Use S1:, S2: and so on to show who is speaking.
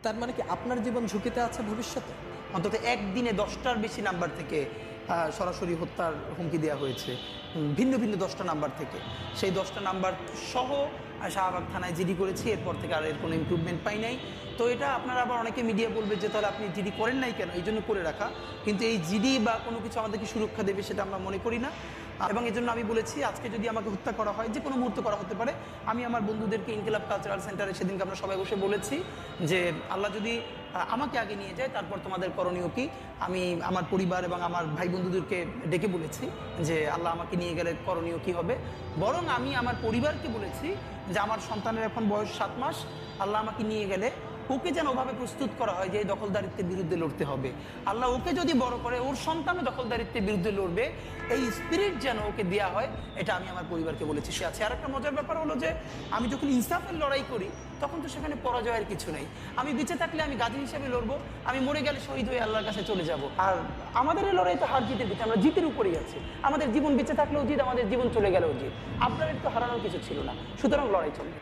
S1: তার মানে কি আপনার জীবন ঝুঁকিতে আছে ভবিষ্যতে?
S2: অন্তত একদিনে 10টার বেশি নাম্বার থেকে সরাসরি হত্যার হুমকি দেওয়া হয়েছে, ভিন্ন ভিন্ন 10টা নাম্বার থেকে। সেই 10টা নাম্বার সহ শাহবাগ থানায় জিডি করেছি, এরপর থেকে আর এর কোনো ইমপ্রুভমেন্ট পাই নাই। তো এটা আপনারা আবার অনেকে মিডিয়া বলবে যে তাহলে আপনি জিডি করেন নাই কেন, এই জন্য করে রাখা। কিন্তু এই জিডি বা কোনো কিছু আমাদেরকে সুরক্ষা দেবে সেটা আমরা মনে করি না। এবং এই জন্য আমি বলেছি আজকে যদি আমাকে হত্যা করা হয়, যে কোনো মুহূর্তে করা হতে পারে। আমি আমার বন্ধুদেরকে ইনকিলাব কালচারাল সেন্টারে সেদিনকে আমরা সবাই বসে বলেছি যে আল্লাহ যদি আমাকে আগে নিয়ে যায় তারপর তোমাদের করণীয় কি। আমি আমার পরিবার এবং আমার ভাই বন্ধুদেরকে ডেকে বলেছি যে আল্লাহ আমাকে নিয়ে গেলে করণীয় কি হবে। বরং আমি আমার পরিবারকে বলেছি যে আমার সন্তানের এখন বয়স 7 মাস, আল্লাহ আমাকে নিয়ে গেলে ওকে যেন ওভাবে প্রস্তুত করা হয় যে এই দখলদারিত্বের বিরুদ্ধে লড়তে হবে। আল্লাহ ওকে যদি বড় করে ওর সন্তানও দখলদারিত্বের বিরুদ্ধে লড়বে, এই স্পিরিট যেন ওকে দেওয়া হয়, এটা আমি আমার পরিবারকে বলেছি। সে আছে আর একটা মজার ব্যাপার হলো যে আমি যখন ইনসাফের লড়াই করি তখন তো সেখানে পরাজয়ের কিছু নেই। আমি বেঁচে থাকলে আমি গাজী হিসেবে লড়বো, আমি মরে গেলে শহীদ হয়ে আল্লাহর কাছে চলে যাব। আর আমাদের এই লড়াই তো হার জিতের দিকে, আমরা জিতের উপরেই আছি। আমাদের জীবন বেঁচে থাকলেও জিত, আমাদের জীবন চলে গেলেও জিত। আপনাদের তো হারানোর কিছু ছিল না, সুতরাং লড়াই চলবে।